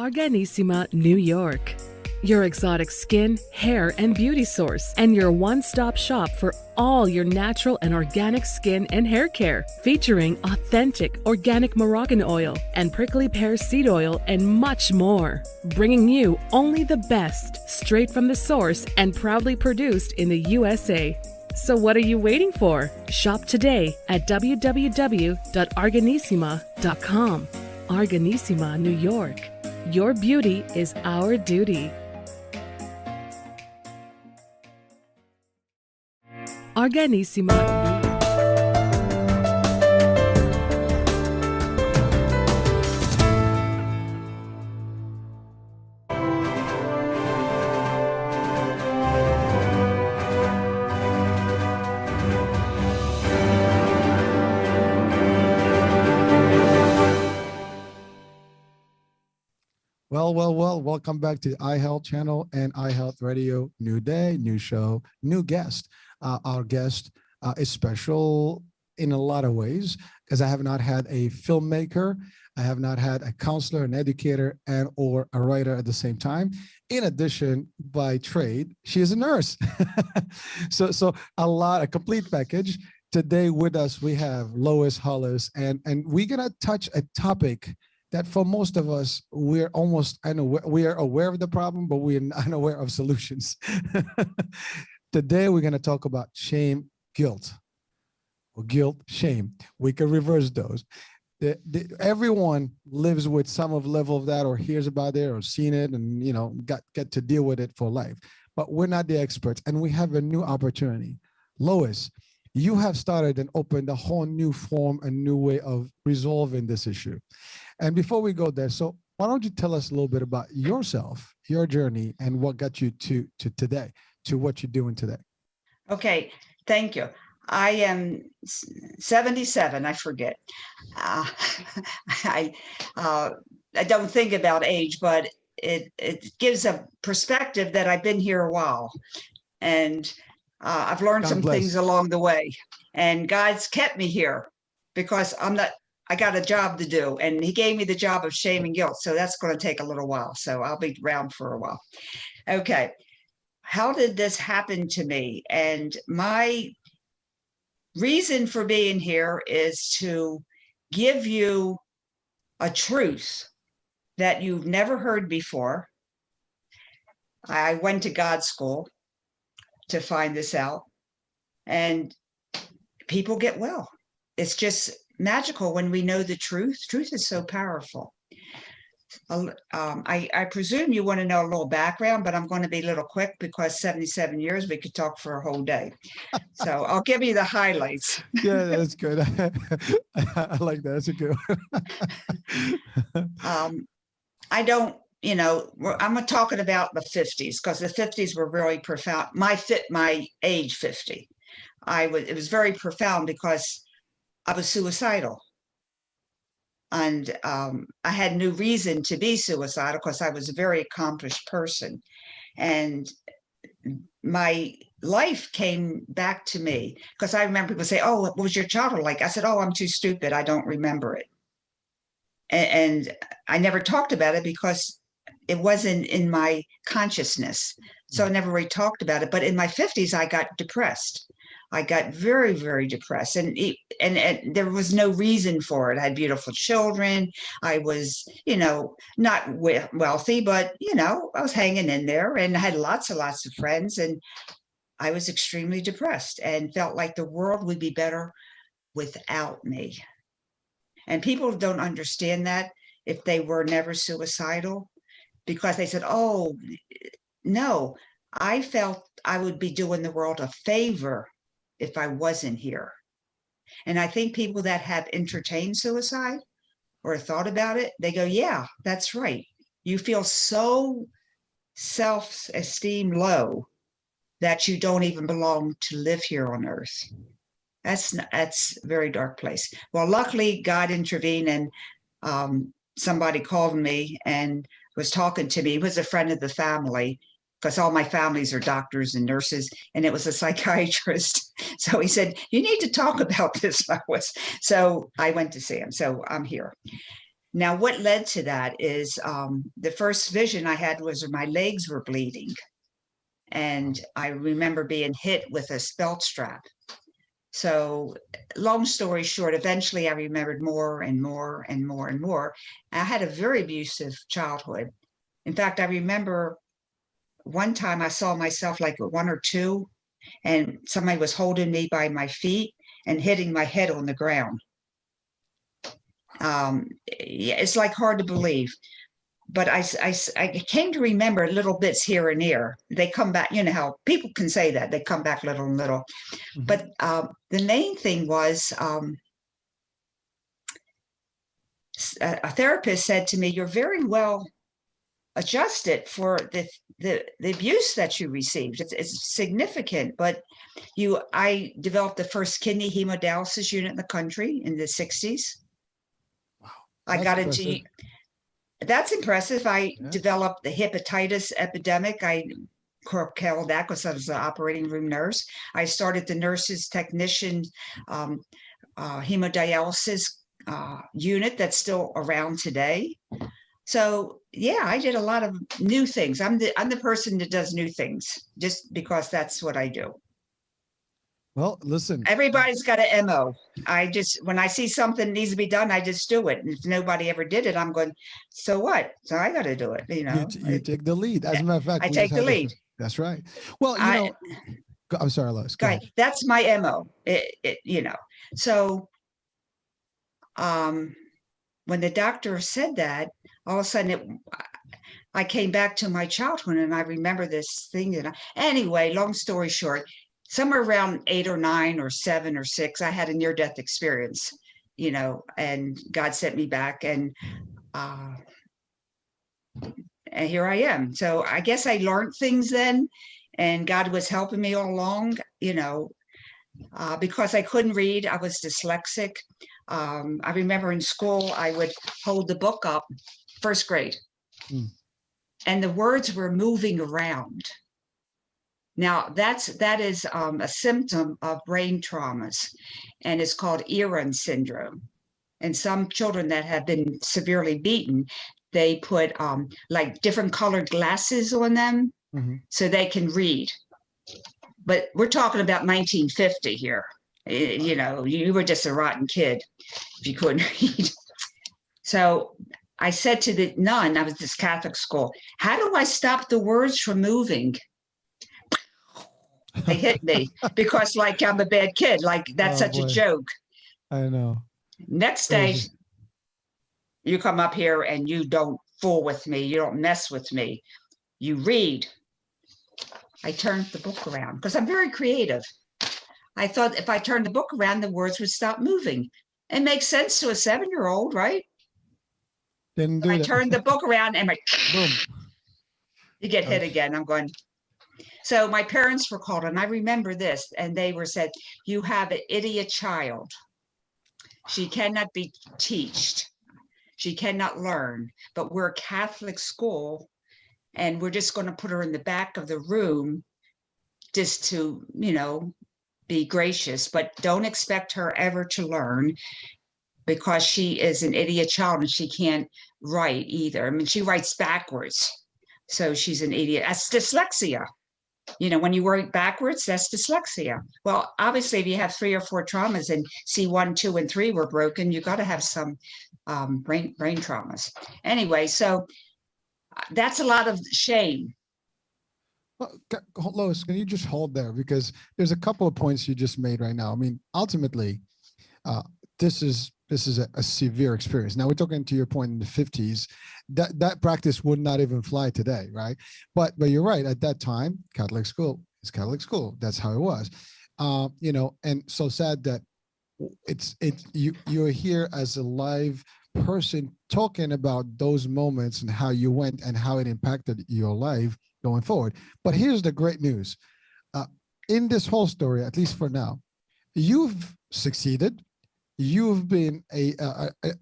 Arganissima, New York. Your exotic skin, hair, and beauty source, and your one-stop shop for all your natural and organic skin and hair care, featuring authentic organic Moroccan oil and prickly pear seed oil and much more. Bringing you only the best, straight from the source and proudly produced in the USA. So what are you waiting for? Shop today at www.arganissima.com. Arganissima, New York. Your beauty is our duty. Arganissima. Well, welcome back to the iHealth channel and iHealth Radio. New day, new show, new guest. Our guest is special in a lot of ways because I have not had a filmmaker, I have not had a counselor, an educator, and or a writer at the same time. In addition, by trade, she is a nurse. so a complete package. Today with us, we have Lois, Hollis, and we're gonna touch a topic that for most of us, we are aware of the problem, but we are unaware of solutions. Today, we're going to talk about shame, guilt, or guilt, shame. We can reverse those. Everyone lives with some level of that, or hears about it, or seen it, and get to deal with it for life. But we're not the experts, and we have a new opportunity. Lois, you have started and opened a whole new form, a new way of resolving this issue. And before we go there, so why don't you tell us a little bit about yourself, your journey, and what got you to today, to what you're doing today? Okay, thank you. I am 77. I forget. I don't think about age, but it gives a perspective that I've been here a while, and I've learned some things along the way. And God's kept me here because I got a job to do, and he gave me the job of shame and guilt. So that's going to take a little while. So I'll be around for a while. Okay. How did this happen to me? And my reason for being here is to give you a truth that you've never heard before. I went to God school to find this out, and people get well. It's just magical when we know the truth. Truth is so powerful. I presume you want to know a little background, but I'm going to be a little quick because 77 years, we could talk for a whole day. So I'll give you the highlights. Yeah, that's good. I like that. That's a good one. I don't, I'm talking about the 50s because the 50s were really profound. My age 50. It was very profound because I was suicidal. And I had no reason to be suicidal because I was a very accomplished person. And my life came back to me because I remember people say, "Oh, what was your childhood like?" I said, "Oh, I'm too stupid. I don't remember it." And I never talked about it because it wasn't in my consciousness. So I never really talked about it. But in my 50s, I got depressed. I got very, very depressed, and there was no reason for it. I had beautiful children. I was, not wealthy, but, I was hanging in there, and I had lots and lots of friends, and I was extremely depressed and felt like the world would be better without me. And people don't understand that if they were never suicidal, because they said, "Oh, no, I felt I would be doing the world a favor if I wasn't here." And I think people that have entertained suicide or thought about it, they go, "Yeah, that's right. You feel so self-esteem low that you don't even belong to live here on earth." That's a very dark place. Well, luckily God intervened, and somebody called me and was talking to me. He was a friend of the family, because all my families are doctors and nurses, and it was a psychiatrist. So he said, "You need to talk about this, Lois." So I went to see him. So I'm here. Now, what led to that is the first vision I had was my legs were bleeding. And I remember being hit with a belt strap. So long story short, eventually I remembered more and more and more and more. I had a very abusive childhood. In fact, I remember one time I saw myself like 1 or 2, and somebody was holding me by my feet and hitting my head on the ground. Yeah, it's like hard to believe. But I came to remember little bits here and there. They come back, you know how people can say that, they come back little and little. Mhm. But the main thing was a therapist said to me, "You're very well adjusted for the abuse that you received. It's significant, but I developed the first kidney hemodialysis unit in the country in the 60s. Wow. I That's got impressive. into That's impressive. I Yeah. developed the hepatitis epidemic. I curtailed that because I was an operating room nurse. I started the nurses technician hemodialysis unit that's still around today. So yeah, I did a lot of new things. I'm the person that does new things just because that's what I do. Well, listen, Everybody's got an MO. When I see something needs to be done, I just do it. And if nobody ever did it, I'm going, so what? So I got to do it. You know, you take the lead. As a matter of fact, I we take just the had this. lead. That's right. Well, you I, know, I'm sorry, Lois. Go ahead. That's my MO. So when the doctor said that, all of a sudden I came back to my childhood and I remember this thing. Anyway, long story short, somewhere around 8 or 9 or 7 or 6, I had a near-death experience, and God sent me back, and here I am. So I guess I learned things then, and God was helping me all along, because I couldn't read. I was dyslexic. I remember in school, I would hold the book up, first grade, and the words were moving around. Now, that is a symptom of brain traumas, and it's called Erin syndrome. And some children that have been severely beaten, they put like different colored glasses on them so they can read. But we're talking about 1950 here. You were just a rotten kid if you couldn't read. So I said to the nun, I was this Catholic school, how do I stop the words from moving? They hit me because like I'm a bad kid, like that's such a joke. I know. Next day, you come up here and you don't fool with me. You don't mess with me. You read. I turned the book around because I'm very creative. I thought if I turned the book around, the words would stop moving. It makes sense to a 7-year-old, right? Didn't do I that. turned the book around and boom. You get hit again. I'm going. So my parents were called, and I remember this, and they were said, "You have an idiot child. She cannot be taught. She cannot learn, but we're a Catholic school, and we're just going to put her in the back of the room just to, be gracious, but don't expect her ever to learn because she is an idiot child and she can't write either. I mean, she writes backwards. So she's an idiot. That's dyslexia. When you write backwards, that's dyslexia. Well, obviously, if you have 3 or 4 traumas and C1, 2, and 3 were broken, you got to have some brain traumas. Anyway, so that's a lot of shame. Well, Lois, can you just hold there? Because there's a couple of points you just made right now. I mean, ultimately, this is a severe experience. Now we're talking to your point in the 50s, that practice would not even fly today, right? But you're right. At that time, Catholic school is Catholic school. That's how it was, and so sad that you're here as a live person talking about those moments and how you went and how it impacted your life going forward. But here's the great news. In this whole story, at least for now, you've succeeded. You've been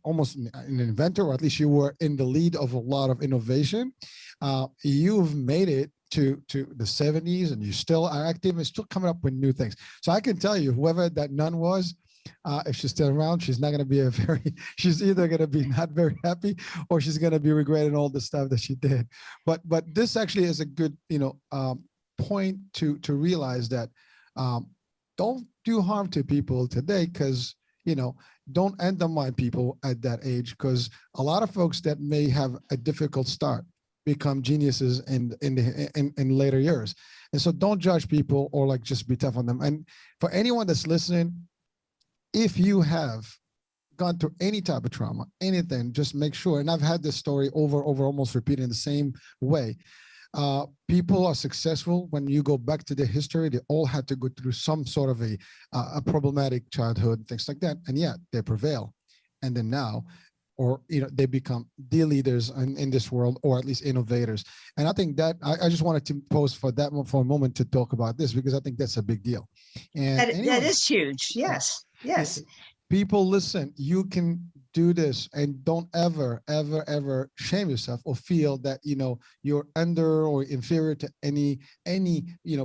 almost an inventor, or at least you were in the lead of a lot of innovation. You've made it to the 70s, and you still are active and still coming up with new things. So I can tell you, whoever that nun was, If she's still around, she's not going to be she's either going to be not very happy, or she's going to be regretting all the stuff that she did. But this actually is a good, point to realize that don't do harm to people today, because, don't undermine people at that age, because a lot of folks that may have a difficult start become geniuses in later years. And so don't judge people, or like just be tough on them. And for anyone that's listening, if you have gone through any type of trauma, anything, just make sure, and I've had this story over, almost repeating the same way. People are successful when you go back to their history. They all had to go through some sort of a problematic childhood, things like that. And yet they prevail. And then now, or, they become the leaders in this world, or at least innovators. And I think that I just wanted to pause for a moment to talk about this, because I think that's a big deal. And that is huge. Yes. Yes. People, listen, you can do this, and don't ever, ever, ever shame yourself or feel that, you're under or inferior to any,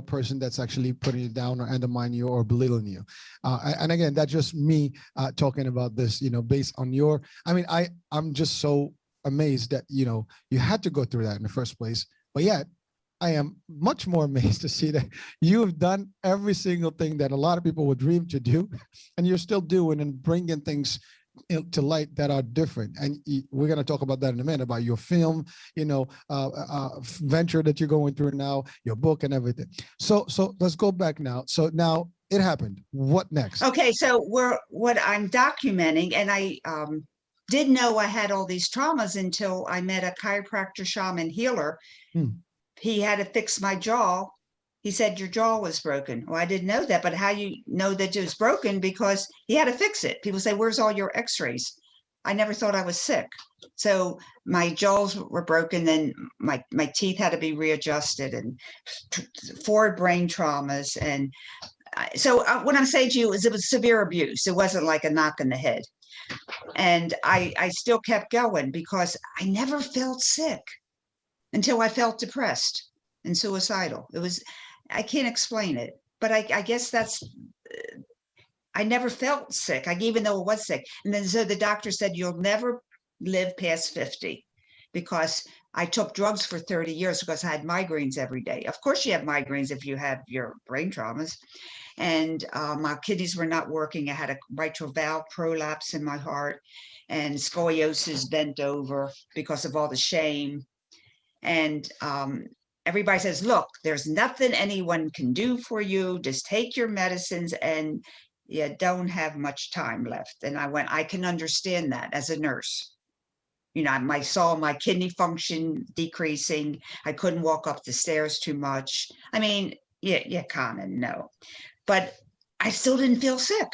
person that's actually putting you down or undermining you or belittling you. And again, that's just me talking about this, based on I'm just so amazed that, you had to go through that in the first place, but yet I am much more amazed to see that you have done every single thing that a lot of people would dream to do, and you're still doing and bringing things to light that are different. And we're going to talk about that in a minute, about your film, venture that you're going through now, your book and everything. So let's go back now. So now it happened. What next? Okay. So what I'm documenting, and I didn't know I had all these traumas until I met a chiropractor, shaman, healer. He had to fix my jaw. He said, your jaw was broken. Well, I didn't know that, but how you know that it was broken? Because he had to fix it. People say, where's all your x-rays? I never thought I was sick. So my jaws were broken, then my teeth had to be readjusted, and 4 brain traumas. And so what I'm saying to you is, it was severe abuse. It wasn't like a knock in the head. And I still kept going, because I never felt sick until I felt depressed and suicidal. I can't explain it, but I guess I never felt sick, even though I was sick. And then so the doctor said, you'll never live past 50, because I took drugs for 30 years because I had migraines every day. Of course you have migraines if you have your brain traumas. And my kidneys were not working. I had a mitral valve prolapse in my heart, and scoliosis, bent over because of all the shame. And everybody says, look, there's nothing anyone can do for you. Just take your medicines, and you don't have much time left. And I can understand that as a nurse. I saw my kidney function decreasing. I couldn't walk up the stairs too much. You kind of know. But I still didn't feel sick.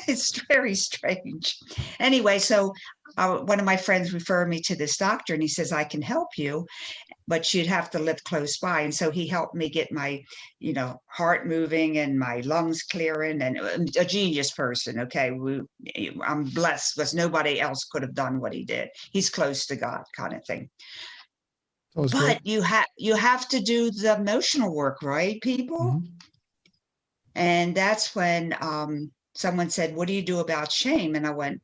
It's very strange. Anyway, so one of my friends referred me to this doctor, and he says, I can help you, but you'd have to live close by. And so he helped me get my, heart moving and my lungs clearing, and a genius person. Okay. I'm blessed, because nobody else could have done what he did. He's close to God, kind of thing. But great. you have to do the emotional work, right, people? Mm-hmm. And that's when someone said, what do you do about shame? And I went,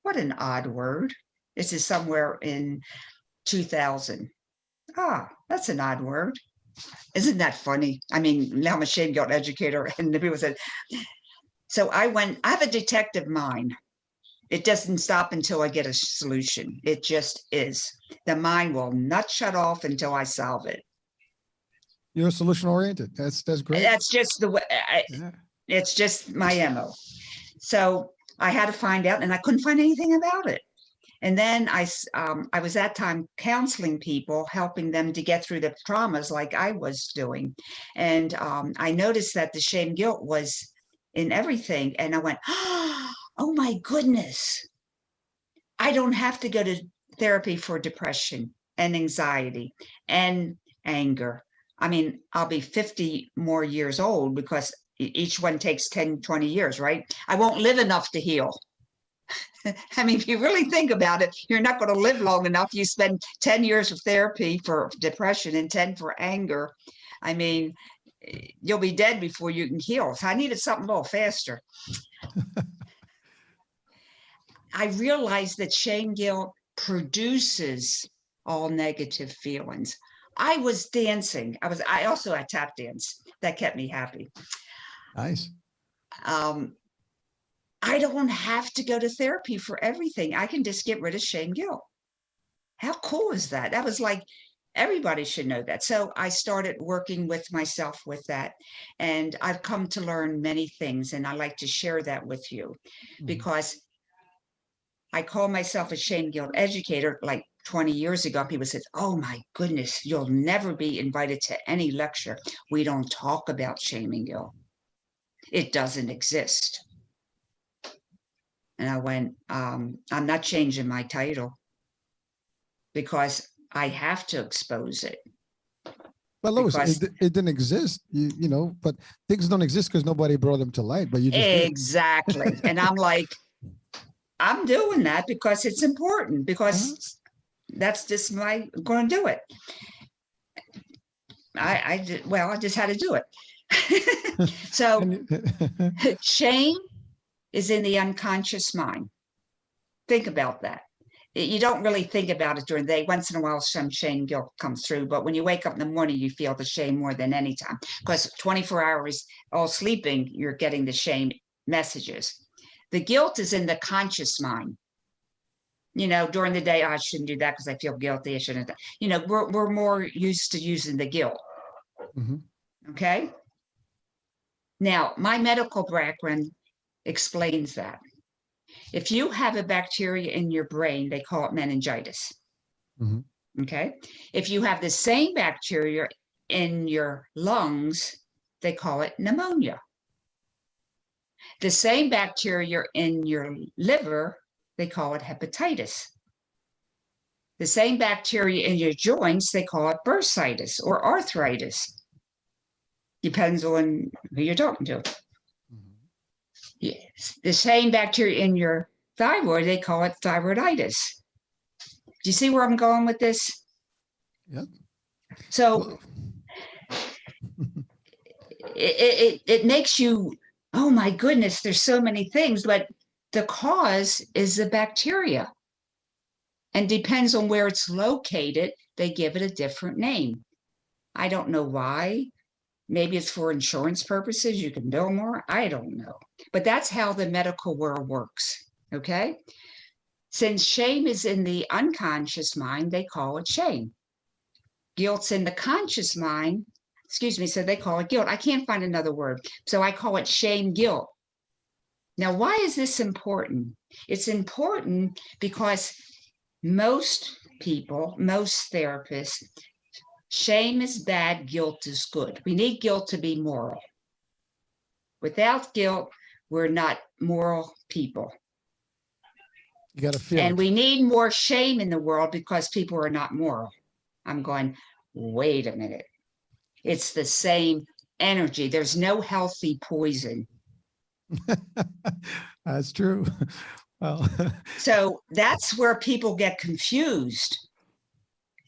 what an odd word. This is somewhere in 2000. That's an odd word. Isn't that funny? Now I'm a shame guilt educator, and the people said, so I have a detective mind. It doesn't stop until I get a solution. It just is. The mind will not shut off until I solve it. You're solution oriented. That's great. That's just the way. It's just my MO. So I had to find out, and I couldn't find anything about it. And then I was at that time counseling people, helping them to get through the traumas like I was doing. And I noticed that the shame guilt was in everything. And I went, oh my goodness. I don't have to go to therapy for depression and anxiety and anger. I'll be 50 more years old, because each one takes 10, 20 years, right? I won't live enough to heal. If you really think about it, you're not going to live long enough. You spend 10 years of therapy for depression and 10 for anger. you'll be dead before you can heal. So I needed something a little faster. I realized that shame guilt produces all negative feelings. I was dancing. I also had tap dance. That kept me happy. Nice. I don't have to go to therapy for everything. I can just get rid of shame guilt. How cool is that? That was like, everybody should know that. So I started working with myself with that. And I've come to learn many things. And I like to share that with you because I call myself a shame guilt educator. Like 20 years ago, people said, oh my goodness, you'll never be invited to any lecture. We don't talk about shame and guilt. It doesn't exist. And I went, I'm not changing my title because I have to expose it. But Lois, it didn't exist, you know, but things don't exist because nobody brought them to light, but you just exactly. And I'm like, I'm doing that because it's important, because that's just I'm going to do it. I just had to do it. So shame is in the unconscious mind. Think about that. You don't really think about it during the day. Once in a while, some shame guilt comes through. But when you wake up in the morning, you feel the shame more than any time, because 24 hours all sleeping, you're getting the shame messages. The guilt is in the conscious mind. You know, during the day, I shouldn't do that because I feel guilty. I shouldn't. You know, we're more used to using the guilt. Okay. Now, my medical background explains that. If you have a bacteria in your brain, they call it meningitis. Okay. If you have the same bacteria in your lungs, they call it pneumonia. The same bacteria in your liver, they call it hepatitis. The same bacteria in your joints, they call it bursitis or arthritis. Depends on who you're talking to. Yes. The same bacteria in your thyroid, they call it thyroiditis. Do you see where I'm going with this? Yep. So it makes you, oh my goodness, there's so many things, but the cause is the bacteria. And depends on where it's located, they give it a different name. I don't know why. Maybe it's for insurance purposes. You can bill more. I don't know. But that's how the medical world works. Okay. Since shame is in the unconscious mind, they call it shame. Guilt's in the conscious mind. Excuse me. So they call it guilt. I can't find another word. So I call it shame guilt. Now, why is this important? It's important because most people, most therapists, shame is bad, guilt is good. We need guilt to be moral. Without guilt, we're not moral people. You got to feel and it. We need more shame in the world because people are not moral. I'm going, wait a minute. It's the same energy. There's no healthy poison. That's true. Well, so that's where people get confused.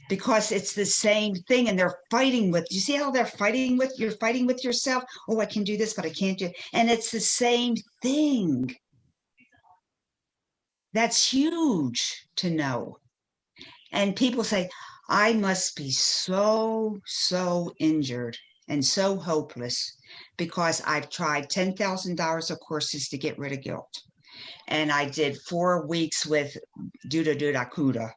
Because it's the same thing and they're fighting with, you see how they're fighting with, you're fighting with yourself. Oh, I can do this, but I can't do it. And it's the same thing. That's huge to know. And people say, I must be so injured and so hopeless because I've tried $10,000 of courses to get rid of guilt. And I did 4 weeks with Duda Kuda.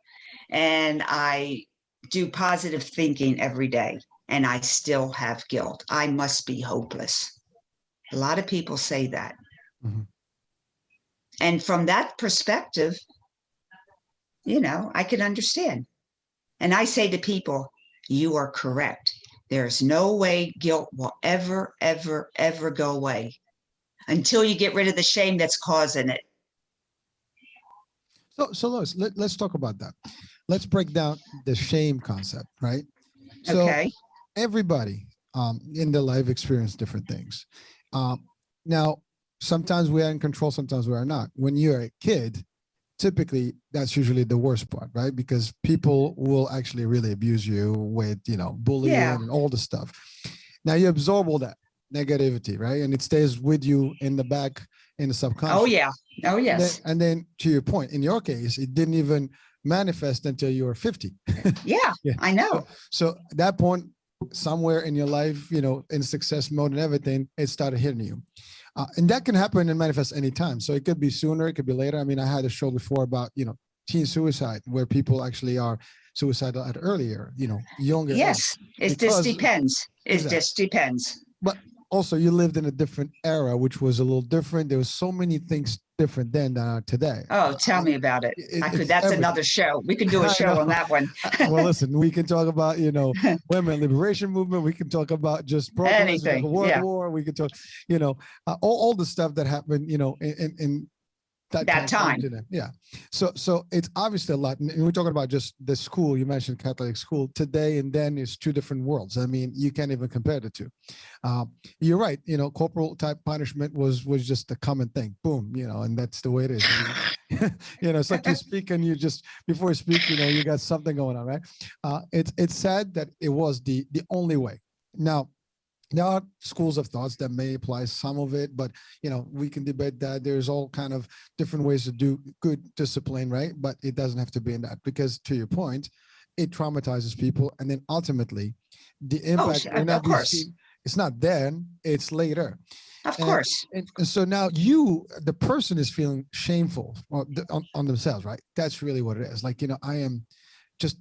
And I do positive thinking every day, and I still have guilt. I must be hopeless. A lot of people say that. And from that perspective, you know, I can understand. And I say to people, you are correct. There's no way guilt will ever go away until you get rid of the shame that's causing it. So Lois, let's talk about that. Let's break down the shame concept, right? So okay. Everybody in their life experience different things. Now, sometimes we are in control, sometimes we are not. When you're a kid, typically that's usually the worst part, right? Because people will actually really abuse you with, you know, bullying and all the stuff. Now you absorb all that negativity, right? And it stays with you in the back, in the subconscious. Oh yeah. Oh yes. And then to your point, in your case, it didn't even manifest until you were 50. Yeah, Yeah. I know. So at that point, somewhere in your life, in success mode and everything, it started hitting you. And that can happen and manifest anytime. So it could be sooner, it could be later. I mean, I had a show before about, teen suicide, where people actually are suicidal at earlier, younger age. Yes, it just depends. It Exactly. just depends. But also you lived in a different era, which was a little different. There was so many things different then than are today. Oh, tell me about it. That's everything. Another show. We could do a I show know. on that one. Well, listen, we can talk about, women liberation movement. We can talk about just protest, Anything, World yeah. War. We could talk, all the stuff that happened, in that time. to them. Yeah. So it's obviously a lot. And we're talking about just the school. You mentioned Catholic school today and then is two different worlds. I mean, you can't even compare the two. You're right. Corporal type punishment was just a common thing. Boom, and that's the way it is. It's like you speak and you just, before you speak, you got something going on, right? It's sad that it was the only way. Now, there are schools of thoughts that may apply some of it, but we can debate that. There's all kind of different ways to do good discipline, right? But it doesn't have to be in that, because to your point, it traumatizes people, and then ultimately, the impact may not be seen. It's not then; it's later. Of course. And so now the person is feeling shameful on themselves, right? That's really what it is. Like, I am just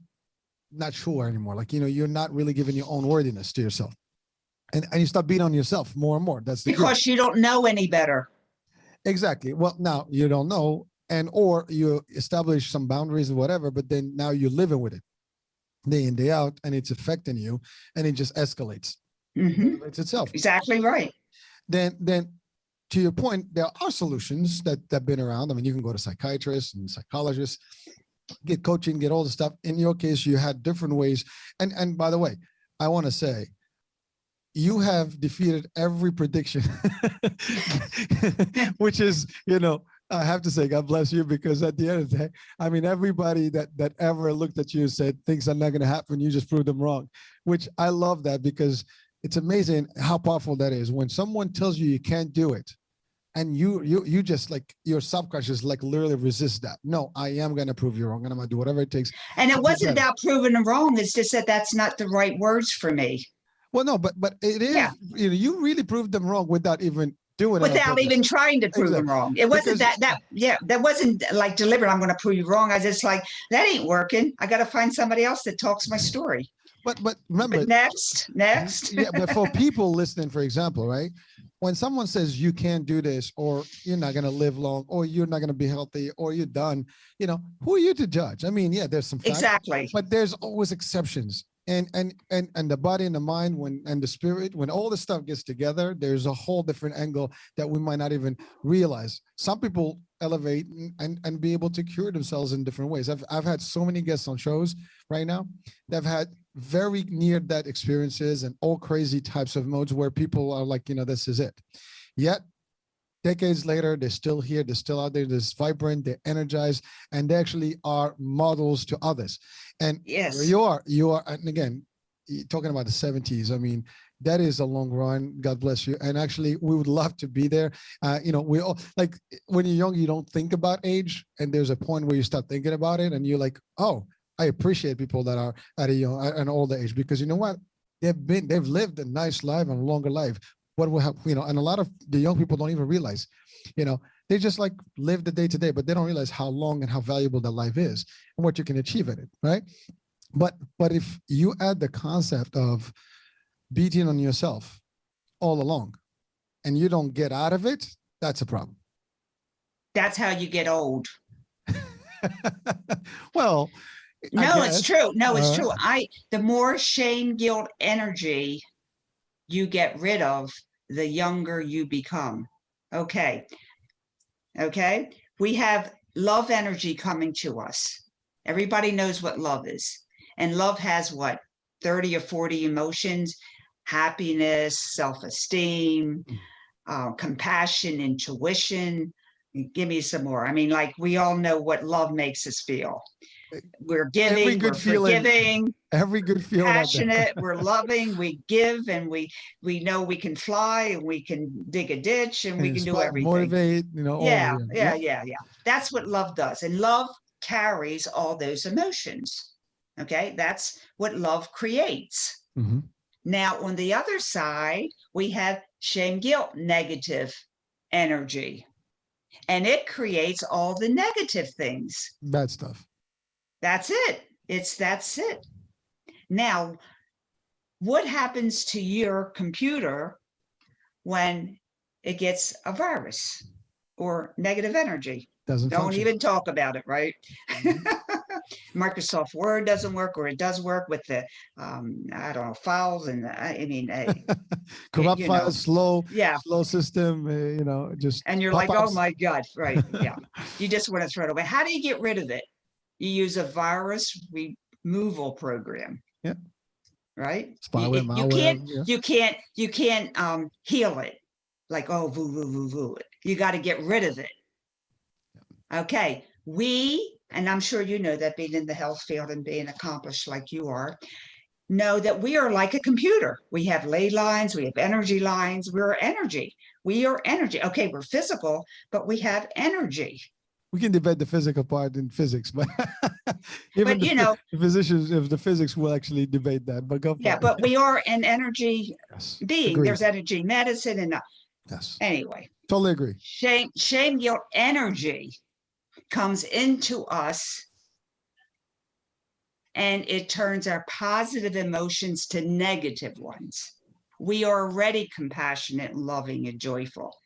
not sure anymore. Like, you're not really giving your own worthiness to yourself. And you start beating on yourself more and more. That's because you don't know any better. Exactly. Well, now you don't know, or you establish some boundaries or whatever, but then now you're living with it day in, day out, and it's affecting you, and it just escalates. Mm-hmm. It's itself. Exactly right. Then to your point, there are solutions that have been around. I mean, you can go to psychiatrists and psychologists, get coaching, get all the stuff. In your case, you had different ways. And by the way, I want to say, you have defeated every prediction, which is, I have to say, God bless you, because at the end of the day, I mean, everybody that ever looked at you and said things are not going to happen, you just proved them wrong, which I love that, because it's amazing how powerful that is. When someone tells you can't do it, and you just, like, your subconscious like literally resists that. No, I am going to prove you wrong, and I'm going to do whatever it takes. And it wasn't about proving them wrong. It's just that that's not the right words for me. Well, no, but it is, yeah. You really proved them wrong without even doing it. Without even trying to prove them wrong. It wasn't that wasn't like deliberate. I'm going to prove you wrong. I just like, that ain't working. I got to find somebody else that talks my story. But remember, but next. Yeah, but for people listening, for example, right? When someone says you can't do this, or you're not going to live long, or you're not going to be healthy, or you're done, who are you to judge? I mean, yeah, there's some facts, exactly, but there's always exceptions. And the body and the mind, and the spirit, when all this stuff gets together, there's a whole different angle that we might not even realize. Some people elevate and be able to cure themselves in different ways. I've had so many guests on shows right now that have had very near death experiences and all crazy types of modes where people are like, this is it. Yet decades later, they're still here, they're still out there, they're vibrant, they're energized, and they actually are models to others. And yes, you are, and again, talking about the 70s, I mean, that is a long run. God bless you. And actually, we would love to be there. We all, like, when you're young, you don't think about age, and there's a point where you start thinking about it, and you're like, oh, I appreciate people that are at an older age, because you know what? They've lived a nice life and a longer life. What will have, and a lot of the young people don't even realize, they just like live the day to day, but they don't realize how long and how valuable that life is and what you can achieve in it, right? But if you add the concept of beating on yourself all along and you don't get out of it, that's a problem. That's how you get old. Well, no, it's true. No, it's true. The more shame, guilt, energy you get rid of, the younger you become. Okay. We have love energy coming to us. Everybody knows what love is. And love has what? 30 or 40 emotions: happiness, self-esteem, compassion, intuition. Give me some more. I mean, like, we all know what love makes us feel. we're Every giving, good we're feeling, forgiving, every good feeling out there. passionate, we're loving, we give, and we know we can fly, and we can dig a ditch, and we can do Inspire, everything. motivate, all Yeah, of them. yeah, yeah, yeah. That's what love does. And love carries all those emotions. Okay. That's what love creates. Hmm. Now, on the other side, we have shame, guilt, negative energy, and it creates all the negative things. Bad stuff. That's it. That's it. Now, what happens to your computer when it gets a virus or negative energy? Doesn't Don't function. even talk about it, right? Mhm. Microsoft Word doesn't work, or it does work with the, I don't know, files. And I mean, Corrupt you know, files, slow, yeah. slow system, just And you're like, oh pop-ups. my God, right. Yeah. You just want to throw it away. How do you get rid of it? You use a virus removal program. Yeah. Right? Spyware, You malware. you can't heal it. Like, oh, voo, voo, voo, voo. You got to get rid of it. Okay. And I'm sure you know that, being in the health field and being accomplished like you are, know that we are like a computer. We have ley lines, we have energy lines, we're energy. We are energy. Okay, we're physical, but we have energy. We can debate the physical part in physics, but even But the physicians of the physics will actually debate that. But go for yeah, it. but we are an energy Yes, being. agreed. There's energy medicine, and Yes, anyway, totally agree. shame, guilt, energy comes into us, and it turns our positive emotions to negative ones. We are already compassionate, loving, and joyful.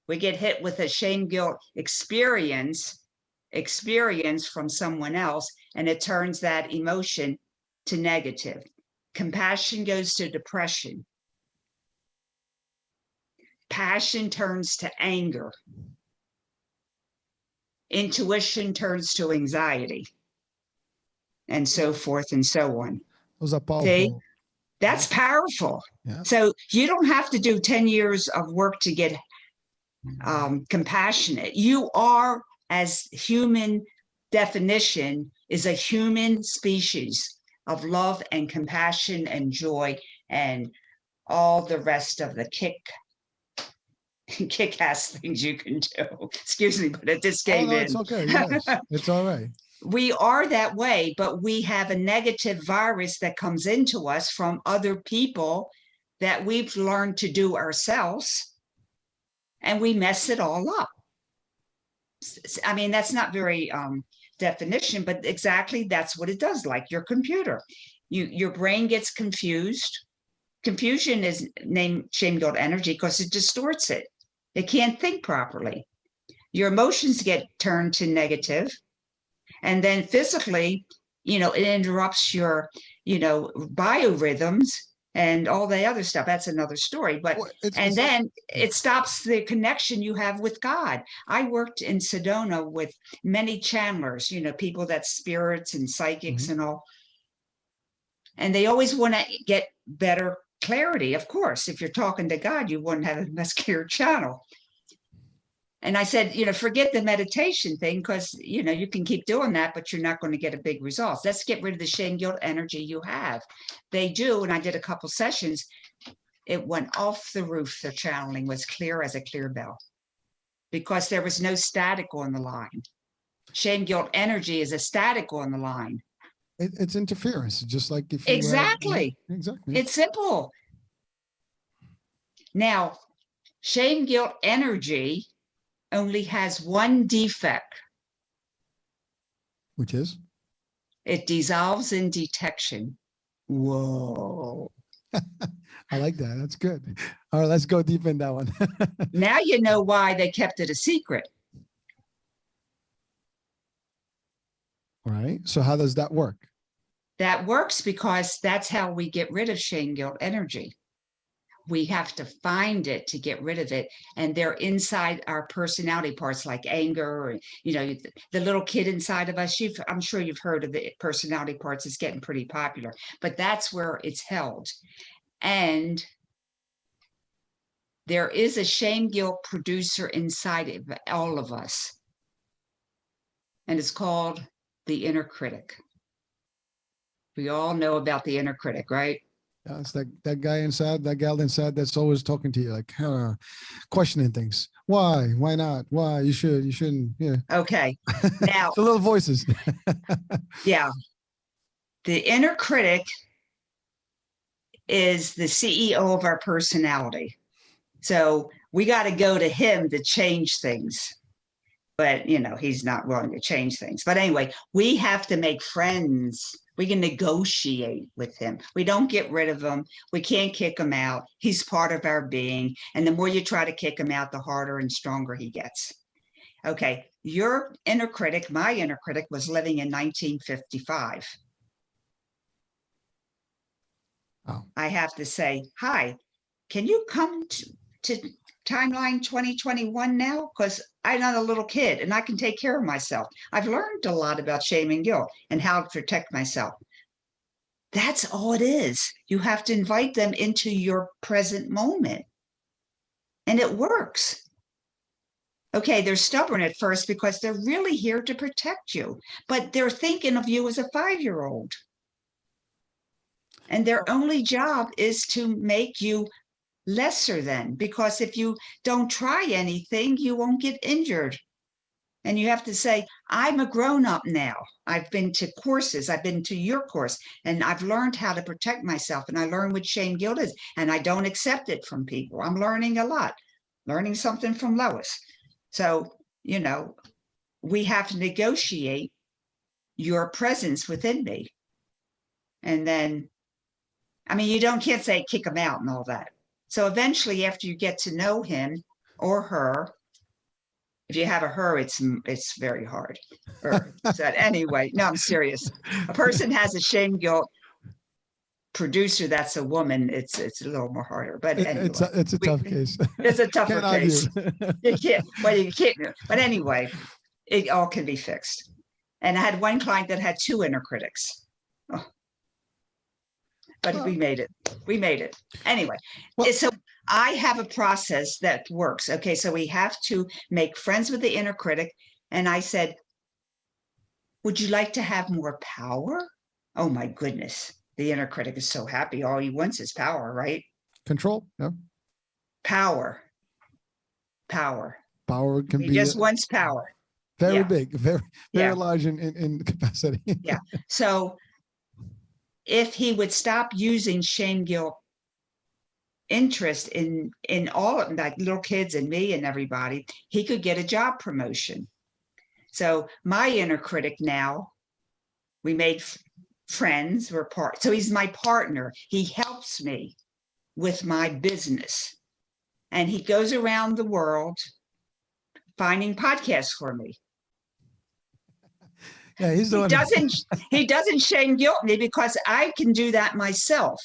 We get hit with a shame, guilt experience from someone else, and it turns that emotion to negative. Compassion goes to depression. Passion turns to anger. Intuition turns to anxiety, and so forth and so on. Those are powerful. See, that's powerful. Yeah. So you don't have to do 10 years of work to get compassionate. You are, as human definition, is a human species of love and compassion and joy and all the rest of the kick-ass things you can do. Excuse me, but it just came in. It's okay. Yes, it's all right. We are that way, but we have a negative virus that comes into us from other people that we've learned to do ourselves, and we mess it all up. I mean, that's not very definition, but exactly that's what it does. Like your computer, your brain gets confused. Confusion is named shame, guilt, energy because it distorts it. It can't think properly. Your emotions get turned to negative, and then physically, it interrupts your, biorhythms and all the other stuff. That's another story. But then it stops the connection you have with God. I worked in Sedona with many channelers, people that's spirits and psychics and all. And they always want to get better clarity. Of course, if you're talking to God, you want to have a much clearer channel. And I said, forget the meditation thing, because, you can keep doing that, but you're not going to get a big result. Let's get rid of the shame, guilt energy you have. They do. And I did a couple sessions. It went off the roof. Their channeling was clear as a clear bell because there was no static on the line. Shame, guilt energy is a static on the line. It's interference, just like if you exactly. Exactly. It's simple. Now, shame, guilt energy only has one defect, which is it dissolves in detection. Whoa. I like that. That's good. All right, let's go deep in that one. Now you know why they kept it a secret. All right. So how does that work? That works because that's how we get rid of shame, guilt energy. We have to find it to get rid of it. And they're inside our personality parts, like anger, or, the little kid inside of us. I'm sure you've heard of the personality parts. It's getting pretty popular, but that's where it's held. And there is a shame, guilt producer inside of all of us. And it's called the inner critic. We all know about the inner critic, right? Yeah, it's that guy inside, that gal inside that's always talking to you, like questioning things. Why? Why not? Why? You should. You shouldn't. Yeah. Okay. Now, The little voices. yeah, the inner critic is the CEO of our personality. So we got to go to him to change things. But, you know, he's not willing to change things. But anyway, we have to make friends. We can negotiate with him. We don't get rid of him. We can't kick him out. He's part of our being. And the more you try to kick him out, the harder and stronger he gets. Okay, your inner critic, my inner critic, was living in 1955. Oh. I have to say, hi, can you come to timeline 2021 now? Because I'm not a little kid and I can take care of myself. I've learned a lot about shame and guilt and how to protect myself. That's all it is. You have to invite them into your present moment. And it works. Okay, they're stubborn at first because they're really here to protect you, but they're thinking of you as a 5-year-old. And their only job is to make you lesser than, because if you don't try anything, you won't get injured. And you have to say, I'm a grown-up now. I've been to courses. I've been to your course, and I've learned how to protect myself. And I learned what shame guilt is, and I don't accept it from people. I'm learning a lot, learning something from Lois. So, you know, we have to negotiate your presence within me. And then, I mean, can't say kick him out and all that. So eventually, after you get to know him or her, if you have a her, it's very hard. So anyway, no, I'm serious. A person has a shame guilt producer that's a woman. It's a little more harder, but anyway, it's a tough case. It's a tougher case. You can't. But anyway, it all can be fixed. And I had one client that had 2 inner critics. Oh. But we made it. We made it. Anyway, so I have a process that works. Okay, so we have to make friends with the inner critic. And I said, would you like to have more power? Oh, my goodness. The inner critic is so happy. All he wants is power, right? Control. Yeah. Power. Power can be. He just wants power. Very big, very large in capacity. Yeah. So if he would stop using shame, guilt, interest in all of like little kids and me and everybody, he could get a job promotion. So my inner critic now, we made friends. So he's my partner. He helps me with my business, and he goes around the world finding podcasts for me. Yeah, he's the one. He doesn't shame guilt me because I can do that myself.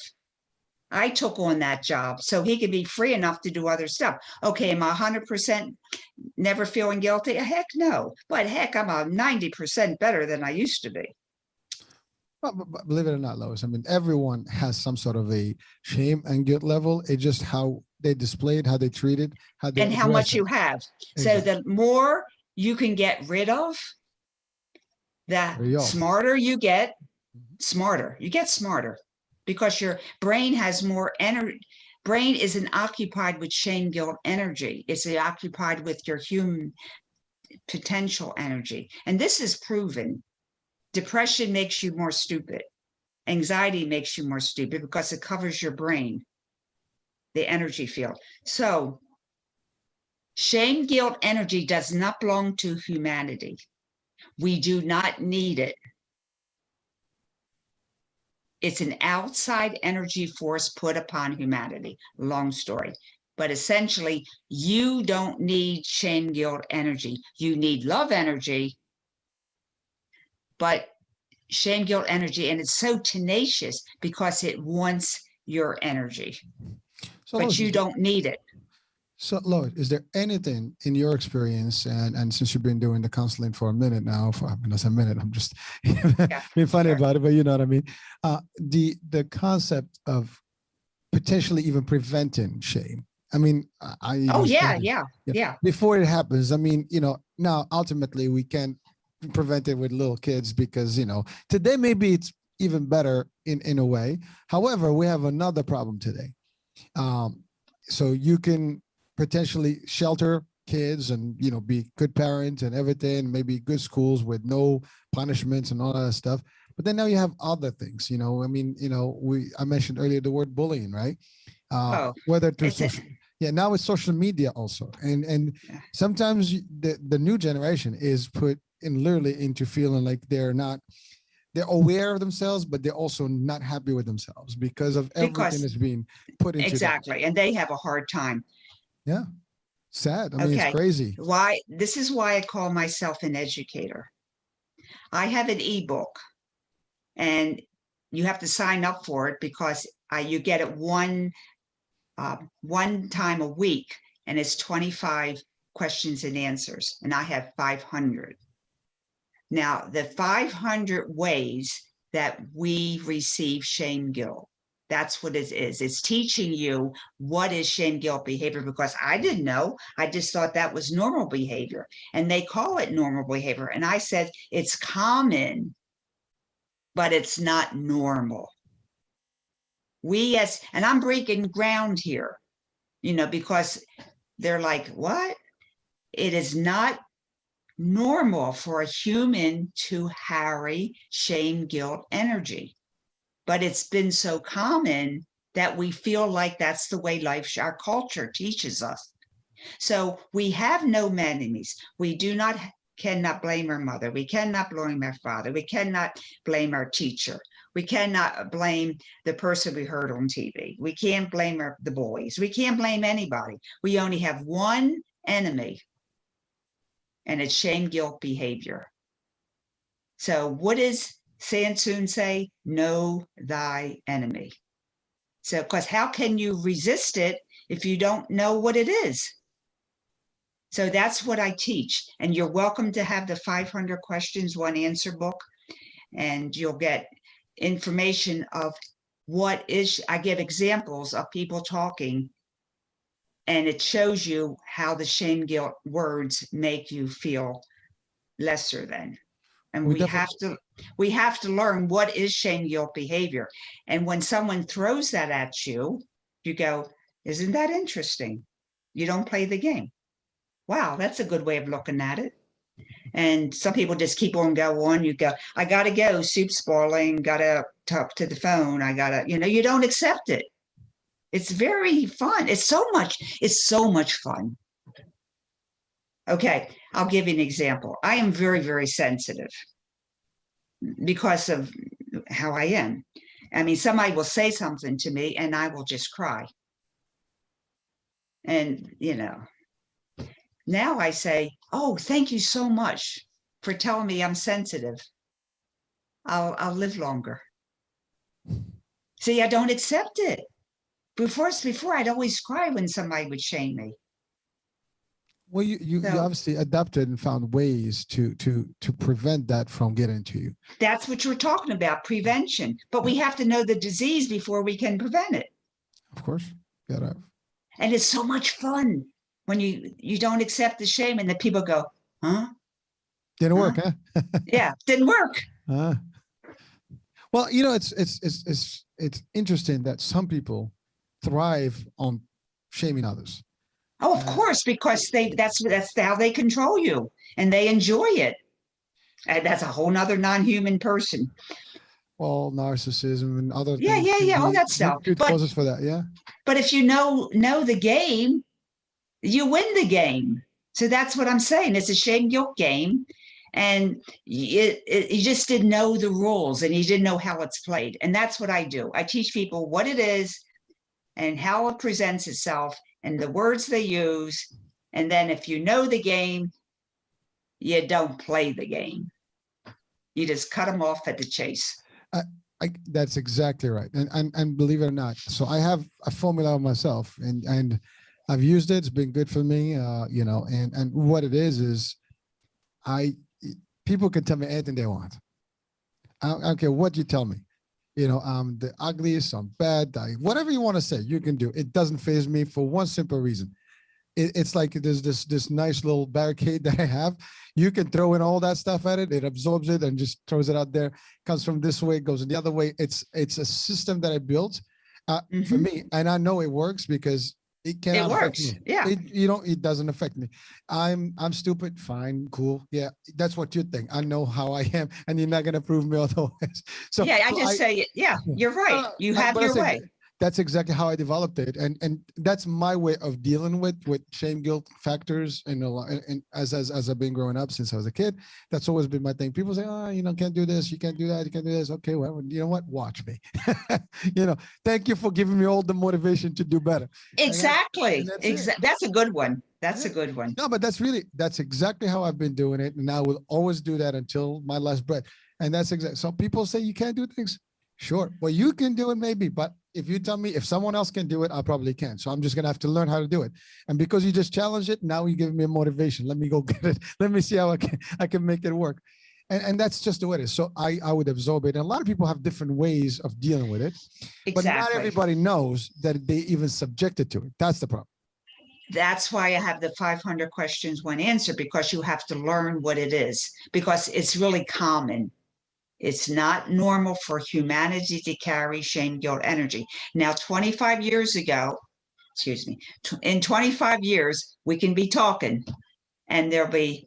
I took on that job so he could be free enough to do other stuff. Okay, am I 100% never feeling guilty? Heck no. But heck, I'm a 90% better than I used to be. But believe it or not, Lois, I mean, everyone has some sort of a shame and guilt level. It's just how they display it, how they treat it, and how much you have. Exactly. So the more you can get rid of, the smarter you get, smarter, because your brain has more energy. Brain isn't occupied with shame, guilt, energy. It's occupied with your human potential energy. And this is proven. Depression makes you more stupid. Anxiety makes you more stupid because it covers your brain, the energy field. So shame, guilt, energy does not belong to humanity. We do not need it. It's an outside energy force put upon humanity. Long story. But essentially, you don't need shame, guilt, energy. You need love energy, but shame, guilt, energy, and it's so tenacious because it wants your energy. So but you don't need it. So, Lois, is there anything in your experience, and since you've been doing the counseling for a minute now, that's a minute, I'm just being funny about it, but you know what I mean? The concept of potentially even preventing shame. I mean, yeah. Before it happens, I mean, you know, now ultimately we can't prevent it with little kids because, today maybe it's even better in a way. However, we have another problem today. So you can potentially shelter kids and, be good parents and everything, maybe good schools with no punishments and all that stuff. But then now you have other things, I mentioned earlier the word bullying, right? Oh, Whether through it's a, social, yeah, now it's social media also. And yeah. sometimes the new generation is put in literally into feeling like they're aware of themselves, but they're also not happy with themselves because of everything Because that's being put into them. exactly, and they have a hard time. Yeah. Sad. I mean, it's Okay, crazy. why? This is why I call myself an educator. I have an ebook, and you have to sign up for it because you get it one time a week, and it's 25 questions and answers, and I have 500. Now, the 500 ways that we receive shame guilt. That's what it is. It's teaching you what is shame guilt behavior because I didn't know. I just thought that was normal behavior. And they call it normal behavior. And I said, it's common, but it's not normal. And I'm breaking ground here, because they're like, what? It is not normal for a human to carry shame, guilt, energy. But it's been so common that we feel like that's the way our culture teaches us. So we have no enemies. We cannot blame our mother. We cannot blame our father. We cannot blame our teacher. We cannot blame the person we heard on TV. We can't blame the boys. We can't blame anybody. We only have one enemy, and it's shame, guilt, behavior. So what does Sansun say? Know thy enemy. So, because how can you resist it if you don't know what it is? So that's what I teach. And you're welcome to have the 500 questions, one answer book, and you'll get information of I give examples of people talking, and it shows you how the shame guilt words make you feel lesser than. And we have to learn what is shame guilt behavior. And when someone throws that at you, you go, isn't that interesting? You don't play the game. Wow, that's a good way of looking at it. And some people just keep on going. You go, I gotta go, soup's boiling, gotta talk to the phone. I gotta, you don't accept it. It's very fun. It's so much fun. Okay, I'll give you an example. I am very, very sensitive because of how I am. I mean, somebody will say something to me and I will just cry. And, now I say, oh, thank you so much for telling me I'm sensitive. I'll live longer. See, I don't accept it. Before I'd always cry when somebody would shame me. Well, you obviously adapted and found ways to prevent that from getting to you. That's what you're talking about, prevention. But we have to know the disease before we can prevent it. Of course, gotta. And it's so much fun when you don't accept the shame, and the people go, huh? Didn't work, huh? Yeah, didn't work. Well, it's interesting that some people thrive on shaming others. Oh, of course, because that's how they control you, and they enjoy it. And that's a whole nother non-human person. Well, narcissism and other yeah, things. all that stuff. Good causes for that, yeah. But if you know the game, you win the game. So that's what I'm saying. It's a shame guilt game, and you just didn't know the rules, and you didn't know how it's played. And that's what I do. I teach people what it is and how it presents itself and the words they use. And then if you know the game, you don't play the game. You just cut them off at the chase. That's exactly right. And believe it or not, so I have a formula myself, and I've used it. It's been good for me, and what it is people can tell me anything they want. I don't care what you tell me. I'm the ugliest, I'm bad, whatever you want to say, you can do. It doesn't faze me for one simple reason. it's like there's this nice little barricade that I have. You can throw in all that stuff at it. It absorbs it and just throws it out there. Comes from this way, goes the other way. It's a system that I built for me, and I know it works because it cannot affect works. me. Yeah. It doesn't affect me. I'm stupid. Fine, cool. Yeah, that's what you think. I know how I am, and you're not gonna prove me otherwise. So yeah, I just say, yeah, you're right. You have but I your say way. that's exactly how I developed it, and that's my way of dealing with shame, guilt factors, and a lot. And as I've been growing up since I was a kid, that's always been my thing. People say, oh, can't do this, you can't do that, you can't do this. Okay, well, you know what? Watch me. Thank you for giving me all the motivation to do better. Exactly. That's That's a good one. That's a good one. No, but that's exactly how I've been doing it, and I will always do that until my last breath. And that's exactly. So people say you can't do things. Sure. Well, you can do it maybe, but if you tell me if someone else can do it, I probably can. So I'm just going to have to learn how to do it. And because you just challenged it, now you give me a motivation. Let me go get it. Let me see how I can make it work. And that's just the way it is. So I would absorb it. And a lot of people have different ways of dealing with it, but not everybody knows that they even subjected to it. That's the problem. That's why I have the 500 questions, one answer, because you have to learn what it is, because it's really common. It's not normal for humanity to carry shame, guilt, energy. Now, 25 years ago, excuse me, in 25 years, we can be talking and there'll be,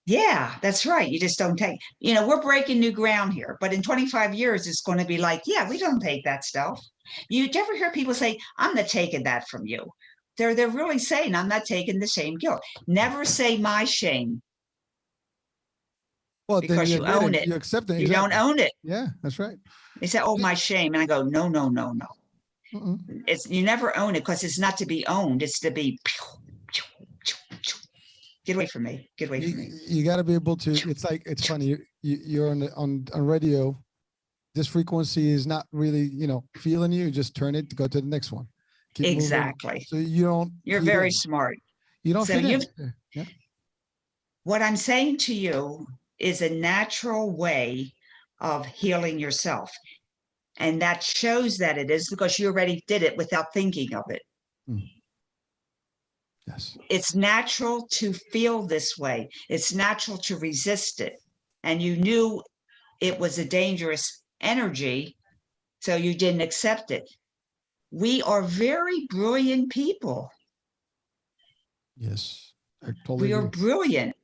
yeah, that's right. You just don't take, we're breaking new ground here. But in 25 years, it's going to be like, yeah, we don't take that stuff. You ever hear people say, I'm not taking that from you? They're really saying, I'm not taking the shame, guilt. Never say my shame. Well, because you own it. You accept it. You don't own it. Yeah, that's right. They say, oh, my shame. And I go, no. You never own it because it's not to be owned. It's to be, get away from me. Get away from me. You got to be able to, it's funny. You're on radio. This frequency is not really, feeling you. Just turn it to go to the next one. Keep exactly. Moving. So you're very smart. You don't fit in. Yeah. What I'm saying to you is a natural way of healing yourself. And that shows that it is because you already did it without thinking of it. Yes. It's natural to feel this way. It's natural to resist it. And you knew it was a dangerous energy, so you didn't accept it. We are very brilliant people. Yes, I totally agree. Are brilliant.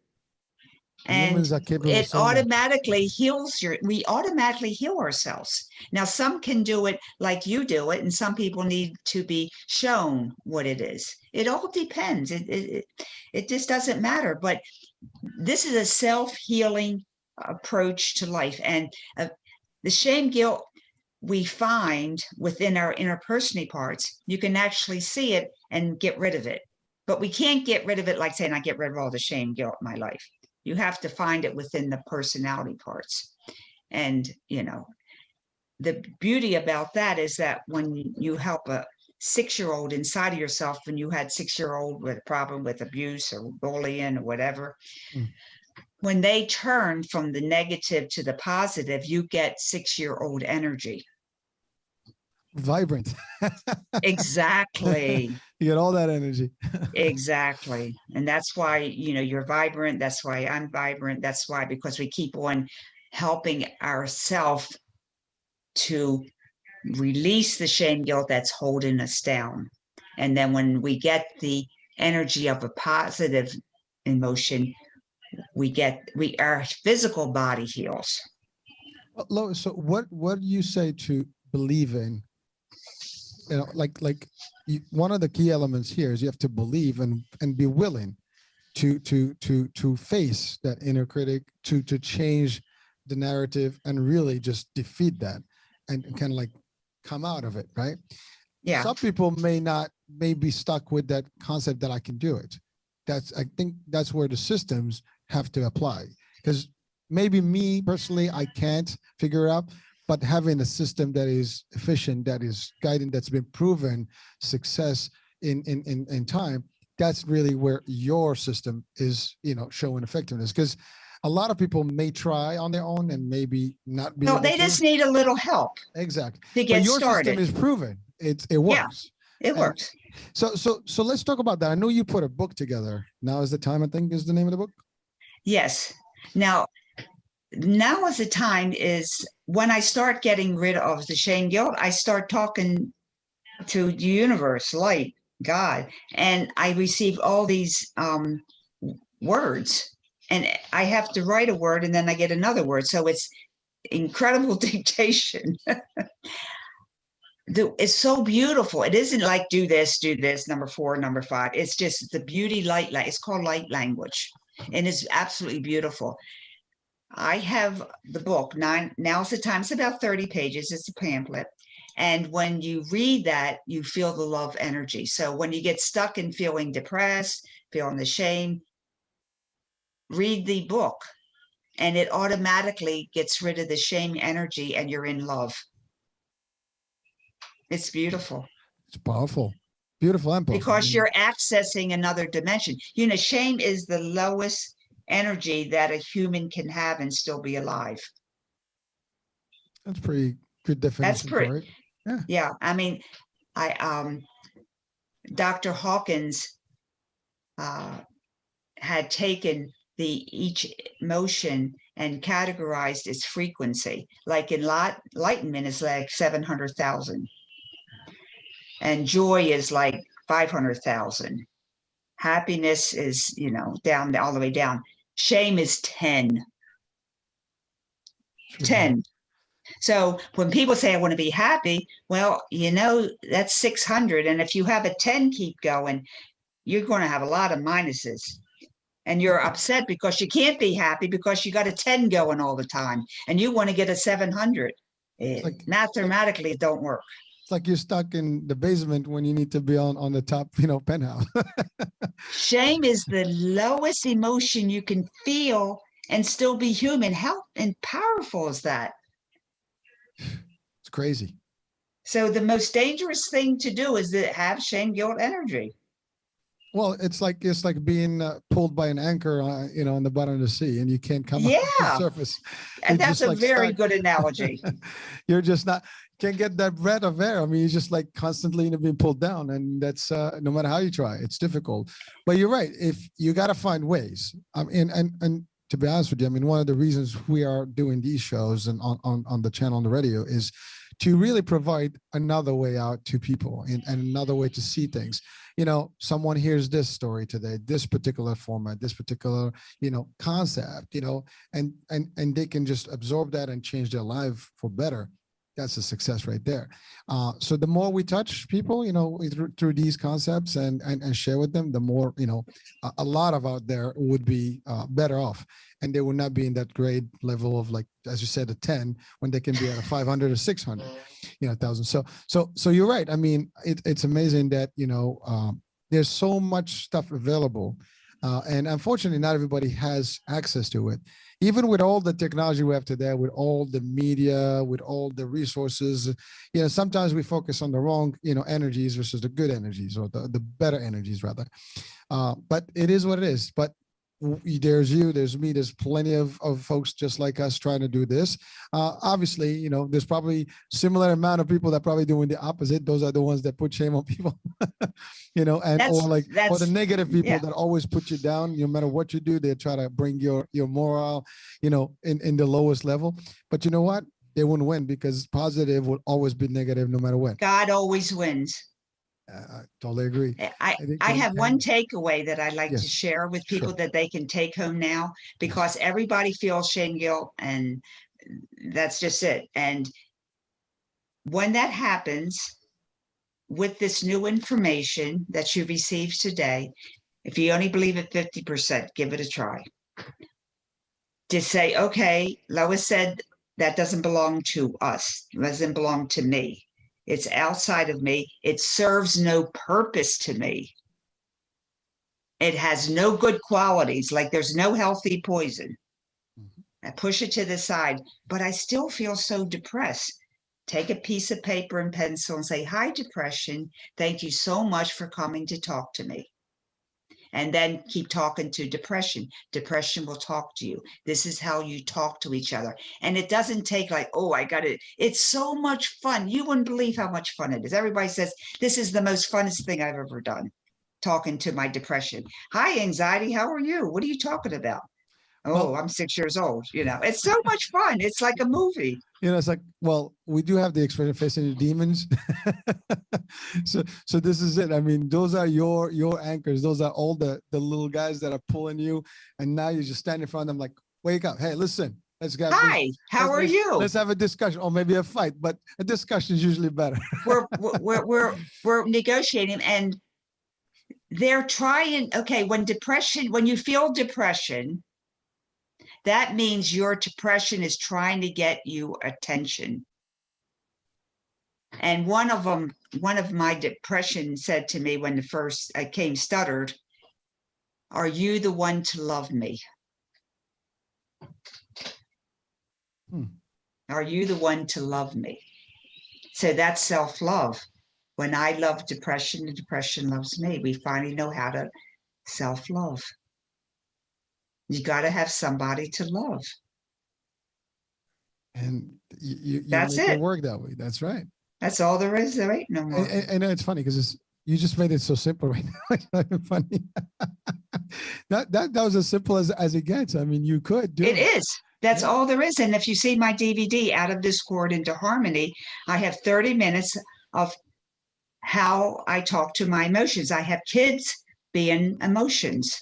And it automatically heals we automatically heal ourselves. Now, some can do it like you do it, and some people need to be shown what it is. It all depends. It just doesn't matter. But this is a self-healing approach to life. And the shame, guilt we find within our interpersonal parts, you can actually see it and get rid of it. But we can't get rid of it like saying, I get rid of all the shame, guilt in my life. You have to find it within the personality parts. And, the beauty about that is that when you help a 6-year-old inside of yourself, when you had 6-year-old with a problem with abuse or bullying or whatever, when they turn from the negative to the positive, you get 6-year-old energy. Vibrant. Exactly. You get all that energy. Exactly. And that's why, you're vibrant. That's why I'm vibrant. That's why, because we keep on helping ourselves to release the shame, guilt that's holding us down. And then when we get the energy of a positive emotion, our physical body heals. Lois, so what do you say to believe in? One of the key elements here is you have to believe and be willing to face that inner critic, to change the narrative and really just defeat that and kind of come out of it, right? Yeah. Some people may be stuck with that concept that I can do it. I think that's where the systems have to apply, because maybe me personally, I can't figure it out. But having a system that is efficient, that is guiding, that's been proven success in time, that's really where your system is, showing effectiveness. Because a lot of people may try on their own and maybe not be. No, they just need a little help. Exactly. To get but your started. System is proven. It works. It And works. so let's talk about that. I know you put a book together. Now is the time, I think, is the name of the book. Yes. Now is the time is when I start getting rid of the shame guilt, I start talking to the universe, light, God, and I receive all these words. And I have to write a word and then I get another word. So it's incredible dictation. It's so beautiful. It isn't like do this, number 4, number 5. It's just the beauty light. It's called light language. And it's absolutely beautiful. I have the book, Now's the Time. It's about 30 pages. It's a pamphlet. And when you read that, you feel the love energy. So when you get stuck in feeling depressed, feeling the shame, read the book and it automatically gets rid of the shame energy and you're in love. It's beautiful. It's powerful. Beautiful and powerful. Because you're accessing another dimension. Shame is the lowest energy that a human can have and still be alive. That's pretty good definition. That's pretty. For it. Yeah. Yeah. I mean, Dr. Hawkins had taken each emotion and categorized its frequency. Like enlightenment is like 700,000. And joy is like 500,000. Happiness is, down all the way down. Shame is 10. 10. So when people say, I want to be happy, well, that's 600. And if you have a 10 keep going, you're going to have a lot of minuses. And you're upset because you can't be happy because you got a 10 going all the time. And you want to get a 700. Mathematically, it don't work. It's like you're stuck in the basement when you need to be on the top, penthouse. Shame is the lowest emotion you can feel and still be human. How and powerful is that? It's crazy. So the most dangerous thing to do is to have shame, guilt, energy. Well, it's like being pulled by an anchor, on the bottom of the sea, and you can't come up to the surface. And that's a very good analogy. You're just can't get that breath of air. I mean, you're just like constantly being pulled down, and that's no matter how you try, it's difficult. But you're right. If you got to find ways, and to be honest with you, I mean, one of the reasons we are doing these shows and on the channel on the radio is to really provide another way out to people and another way to see things. Someone hears this story today, this particular format, this particular, concept, and they can just absorb that and change their life for better. That's a success right there. So the more we touch people, through these concepts and share with them, the more, a lot of out there would be better off. And they will not be in that grade level of, like, as you said, a 10 when they can be at a 500 or 600, 1,000. So you're right. I mean, it's amazing that, there's so much stuff available. And unfortunately, not everybody has access to it. Even with all the technology we have today, with all the media, with all the resources, sometimes we focus on the wrong, energies versus the good energies, or the better energies rather. But it is what it is. But there's you, there's me, there's plenty of folks just like us trying to do this. Obviously, there's probably similar amount of people that probably doing the opposite. Those are the ones that put shame on people, or the negative people that always put you down. No matter what you do, they try to bring your morale, in the lowest level. But you know what? They wouldn't win, because positive will always be negative no matter what. God always wins. I totally agree. I have one takeaway that I'd like to share with people that they can take home now, because everybody feels shame, guilt, and that's just it. And when that happens, with this new information that you received today, if you only believe it 50%, give it a try. Just say, okay, Lois said that doesn't belong to us, doesn't belong to me. It's outside of me. It serves no purpose to me. It has no good qualities, like there's no healthy poison. I push it to the side, but I still feel so depressed. Take a piece of paper and pencil and say, hi, depression. Thank you so much for coming to talk to me. and then keep talking to depression. Depression will talk to you. This is how you talk to each other. And it doesn't take like, oh, I got it. It's so much fun. You wouldn't believe how much fun it is. Everybody says, this is the most funnest thing I've ever done, talking to my depression. Hi, anxiety. How are you? What are you talking about? Oh, Well, I'm 6 years old. It's so much fun. It's like a movie. it's like, well, we do have the expression facing your demons. So this is it. I mean, those are your anchors. Those are all the little guys that are pulling you. And now you just stand in front of them like, wake up. Hey, listen, Hi, how are you? Let's have a discussion, or maybe a fight, but a discussion is usually better. we're negotiating, and they're trying. Okay, when you feel depression, that means your depression is trying to get you attention. And one of my depression said to me when the first I came stuttered, "Are you the one to love me? Are you the one to love me?" So that's self-love. When I love depression, the depression loves me. We finally know how to self-love. You got to have somebody to love. And you That's make it it. work that way. That's right. That's all there is. There ain't no more. And it's funny because you just made it so simple right now. It's not even funny. that was as simple as it gets. I mean, you could do it. It is. That's Yeah. all there is. And if you see my DVD, Out of Discord into Harmony, I have 30 minutes of how I talk to my emotions. I have kids being emotions.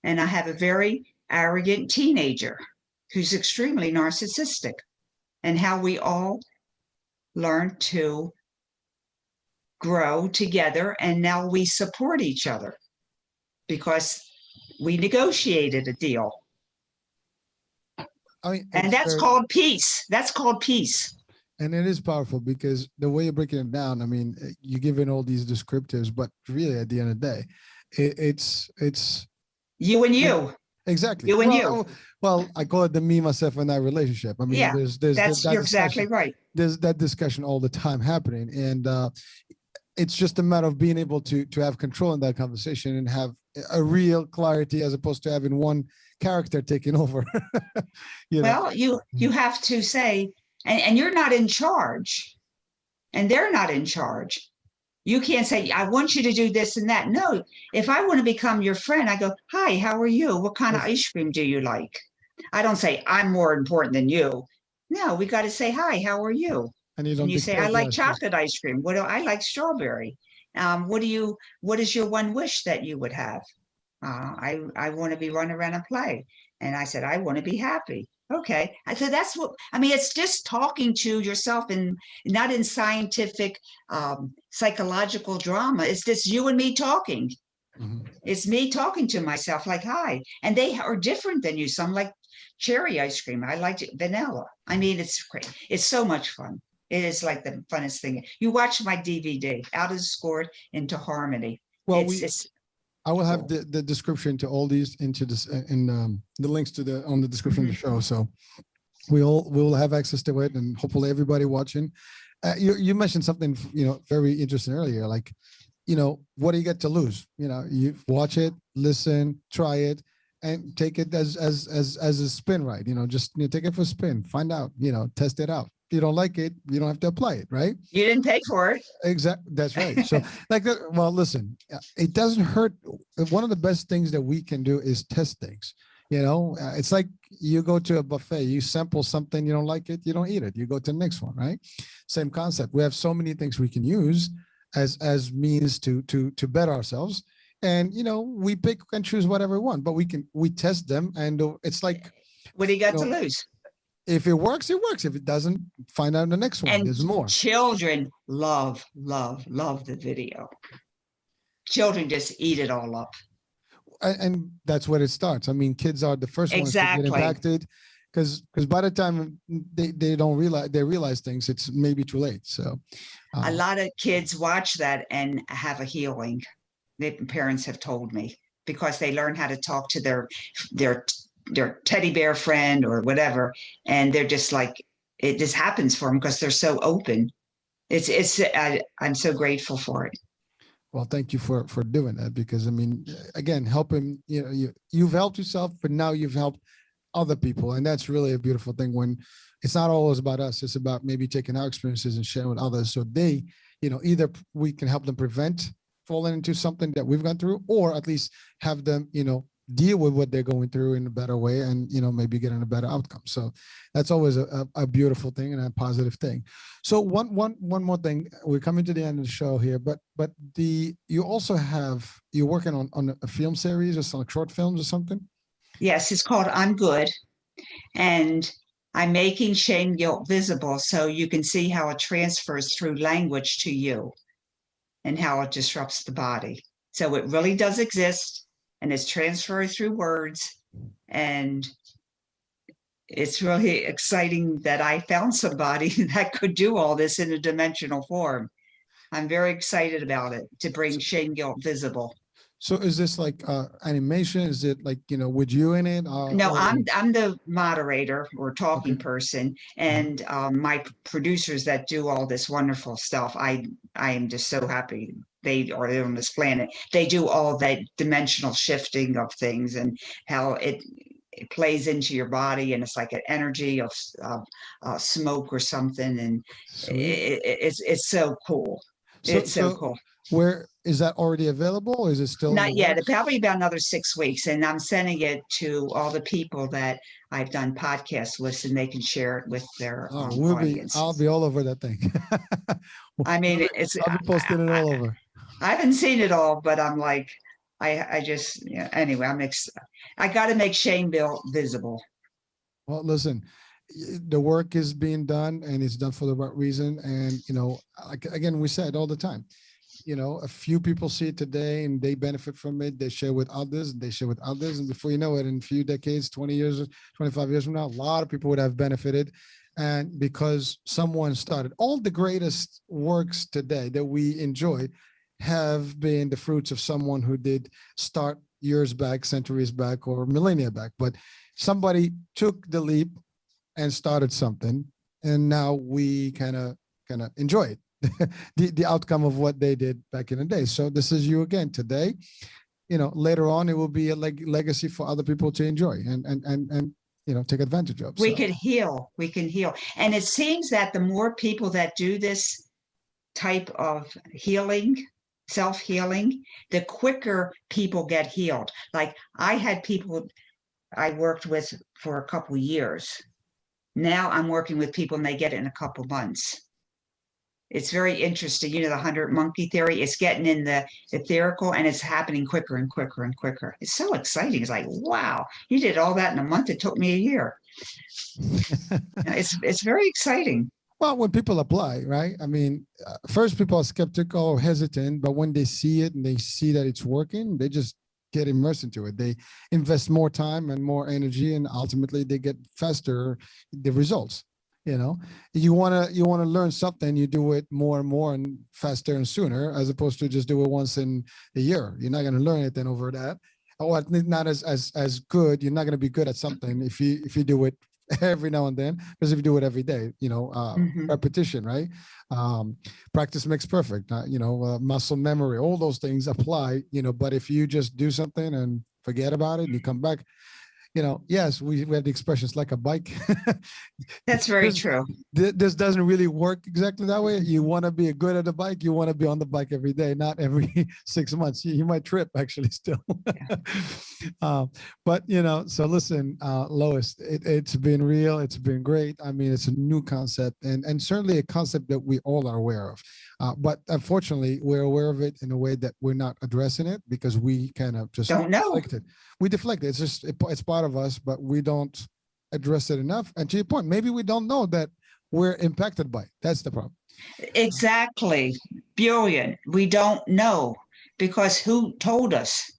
And I have a very arrogant teenager who's extremely narcissistic, and how we all learn to grow together. And now we support each other because we negotiated a deal. I mean, And that's called peace. That's called peace. And it is powerful because the way you're breaking it down, I mean, you give it all these descriptives, but really at the end of the day, it's you and you. Exactly. You and well, I call it the me, myself, and I relationship. I mean, Yeah, there's you're exactly right. There's that discussion all the time happening, and it's just a matter of being able to have control in that conversation and have a real clarity as opposed to having one character taking over. Well, you have to say, and you're not in charge, and they're not in charge. You can't say, I want you to do this and that. No, if I want to become your friend, I go, hi, how are you? What kind of ice cream do you like? I don't say, I'm more important than you. No, we got to say, hi, how are you? And you say, I like chocolate ice cream. What do I like? Strawberry. What is your one wish that you would have? I want to be running around and play. And I said, I want to be happy. Okay. I said, that's what, I mean, it's just talking to yourself, and not in scientific, psychological drama. It's just you and me talking. Mm-hmm. It's me talking to myself like, hi. And they are different than you. Some like cherry ice cream. I like vanilla. I mean, it's great. It's so much fun. It is like the funnest thing. You watch my DVD, Out of Discord into Harmony. Well, I will have the description to all these into this in the links to on the description of the show. So we'll have access to it, and hopefully everybody watching. You mentioned something very interesting earlier, like what do you get to lose? You watch it, listen, try it, and take it as a spin ride. Just take it for a spin, find out, test it out. You don't like it, you don't have to apply it, right? You didn't pay for it. Exactly. That's right. So well, listen, it doesn't hurt. One of the best things that we can do is test things. It's like you go to a buffet, you sample something, you don't like it, you don't eat it, you go to the next one, right? Same concept. We have so many things we can use as means to better ourselves. And we pick and choose whatever we want, but we test them, and it's like, what do you got to lose? If it works, it works. If it doesn't, find out in the next one. And there's more. Children love the video. Children just eat it all up. And that's where it starts. I mean, kids are the first ones to get impacted, because by the time they don't realize things, it's maybe too late. So a lot of kids watch that and have a healing. Their parents have told me, because they learn how to talk to their teddy bear friend or whatever, and they're just like, it just happens for them because they're so open. I'm so grateful for it. Well, thank you for doing that, because I mean, again, helping, you've helped yourself, but now you've helped other people. And that's really a beautiful thing, when it's not always about us. It's about maybe taking our experiences and sharing with others, so they, either we can help them prevent falling into something that we've gone through, or at least have them, deal with what they're going through in a better way, and maybe getting a better outcome. So that's always a beautiful thing and a positive thing. So one more thing, we're coming to the end of the show here, but you also you're working on a film series or some like short films or something. Yes, it's called I'm Good, and I'm making shame guilt visible so you can see how it transfers through language to you and how it disrupts the body. So it really does exist, and it's transferred through words. And it's really exciting that I found somebody that could do all this in a dimensional form. I'm very excited about it, to bring shame guilt visible. So is this like animation? Is it like, with you in it? No, I'm the moderator or talking person, and my producers that do all this wonderful stuff. I am just so happy they are on this planet. They do all that dimensional shifting of things, and how it plays into your body, and it's like an energy of smoke or something, and it's so cool. It's so cool. Where is that already available, or is it still? Not yet. Probably about another 6 weeks, and I'm sending it to all the people that I've done podcasts with, and they can share it with their audience. I'll be all over that thing. I mean, I'll be posting it all over. I haven't seen it all, but I'm like, I just, anyway, I got to make shame guilt visible. Well, listen, the work is being done, and it's done for the right reason. And, again, we say it all the time. A few people see it today and they benefit from it. They share with others, and they share with others. And before you know it, in a few decades, 20 years, 25 years from now, a lot of people would have benefited. And because someone started, all the greatest works today that we enjoy have been the fruits of someone who did start years back, centuries back, or millennia back. But somebody took the leap and started something, and now we kind of enjoy it. the outcome of what they did back in the day. So this is you again today. Later on, it will be a legacy for other people to enjoy and take advantage of. We can heal. And it seems that the more people that do this type of healing, self-healing, the quicker people get healed. Like I had people I worked with for a couple of years. Now I'm working with people and they get it in a couple months. It's very interesting. The 100 monkey theory, it's getting in the etherical, and it's happening quicker and quicker and quicker. It's so exciting. It's like, wow, you did all that in a month. It took me a year. It's very exciting. Well, when people apply, right? I mean, first people are skeptical or hesitant, but when they see it and they see that it's working, they just get immersed into it. They invest more time and more energy, and ultimately they get faster the results. You want to learn something, you do it more and more and faster and sooner, as opposed to just do it once in a year. You're not going to learn anything over that, or not as good. You're not going to be good at something if you do it every now and then, because if you do it every day, repetition, right? Practice makes perfect. Muscle memory, all those things apply. But if you just do something and forget about it, and you come back. Yes, we have the expressions like a bike. That's very true. This doesn't really work exactly that way. You want to be good at the bike. You want to be on the bike every day, not every 6 months. You might trip actually still. Yeah. But, so listen, Lois, it's been real. It's been great. I mean, it's a new concept and certainly a concept that we all are aware of. But unfortunately, we're aware of it in a way that we're not addressing it because we kind of just don't know. We deflect it. It's just, it's part of us, but we don't address it enough. And to your point, maybe we don't know that we're impacted by it. That's the problem. Exactly. Brilliant. We don't know because who told us?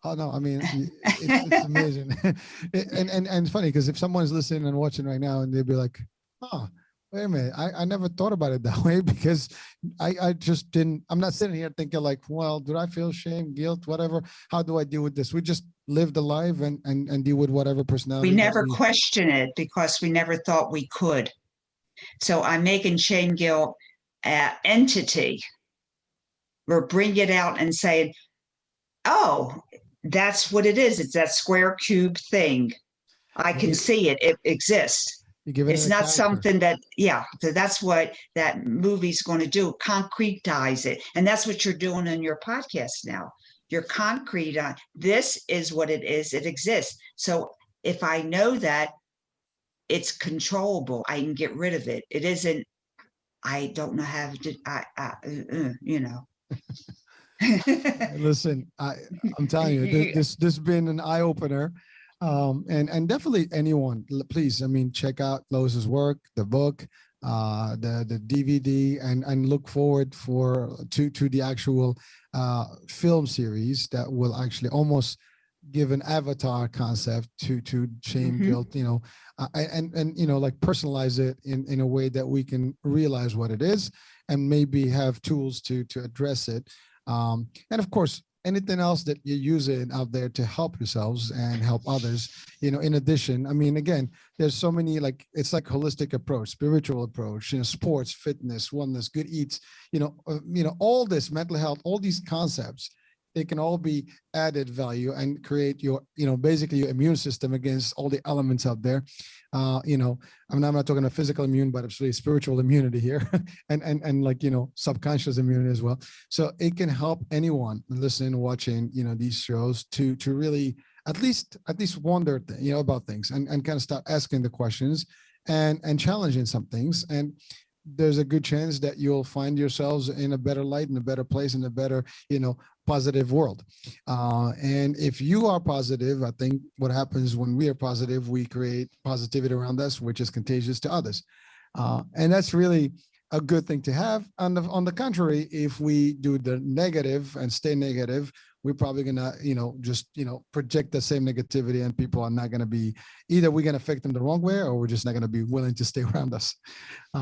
Oh, no, I mean, it's amazing. and it's funny because if someone's listening and watching right now and they'll be like, oh, wait a minute, I never thought about it that way because I just didn't, I'm not sitting here thinking like, well, do I feel shame, guilt, whatever? How do I deal with this? We just live the life and deal with whatever personality. We never question it because we never thought we could. So I'm making shame, guilt, entity or bring it out and saying, oh, that's what it is. It's that square cube thing. I can see it. It exists. You give it It's a not character. something that, yeah, so that's what that movie's going to do, concretize it. And that's what you're doing in your podcast now. You're concrete on this is what it is. It exists. So if I know that it's controllable, I can get rid of it. It isn't, I don't know how to, you know. Listen, I'm telling you, this has been an eye opener. And definitely anyone, please, I mean, check out Lois's work, the book, the DVD, and look forward to the actual film series that will actually almost give an avatar concept to shame, guilt, you know, and you know, like personalize it in a way that we can realize what it is and maybe have tools to address it. And of course, anything else that you're using out there to help yourselves and help others, you know, in addition, I mean, again, there's so many, like, it's like holistic approach, spiritual approach, you know, sports, fitness, wellness, good eats, you know, all this mental health, all these concepts, they can all be added value and create your, you know, basically your immune system against all the elements out there. You know, I mean, I'm not talking about physical immune, but absolutely spiritual immunity here and like, you know, subconscious immunity as well. So it can help anyone listening, watching, you know, these shows to really at least wonder, you know, about things and kind of start asking the questions and challenging some things. And there's a good chance that you'll find yourselves in a better light, in a better place, in a better, you know, positive world. And if you are positive, I think what happens when we are positive, we create positivity around us, which is contagious to others. And that's really a good thing to have. On the contrary, if we do the negative and stay negative, we're probably gonna, you know, just, you know, project the same negativity, and people are not gonna be, either we're gonna affect them the wrong way, or we're just not gonna be willing to stay around us.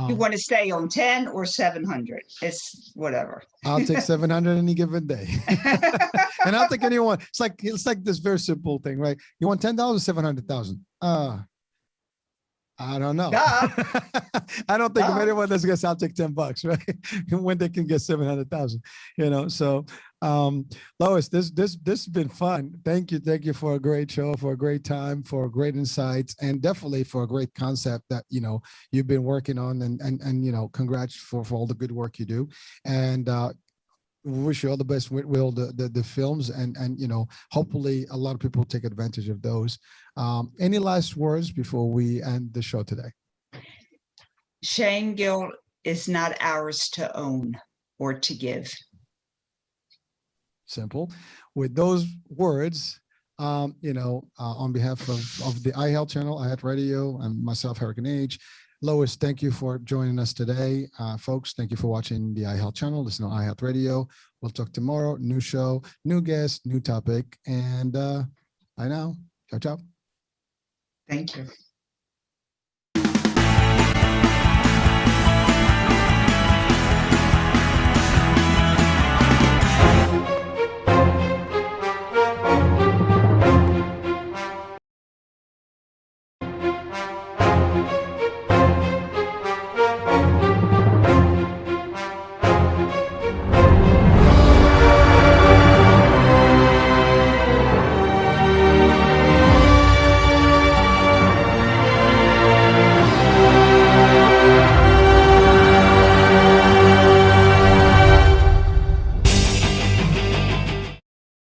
You want to stay on 10 or 700. It's whatever. I'll take 700 any given day. And I'll take anyone. It's like this very simple thing, right? You want $10 or 700,000? I don't know. I don't think of anyone that's gonna say I'll take $10, right? When they can get 700,000, you know. So, Lois, this has been fun. Thank you for a great show, for a great time, for great insights, and definitely for a great concept that, you know, you've been working on. And you know, congrats for all the good work you do. And wish you all the best with all the films, and you know, hopefully a lot of people take advantage of those. Any last words before we end the show today? Shame, guilt is not ours to own or to give. Simple. With those words, you know, on behalf of the iHealth channel, iHealth Radio, and myself, Hurricane H, Lois, thank you for joining us today. Folks, thank you for watching the iHealth channel. Listen to iHealth Radio. We'll talk tomorrow. New show, new guest, new topic. And I know. Ciao, ciao. Thank you.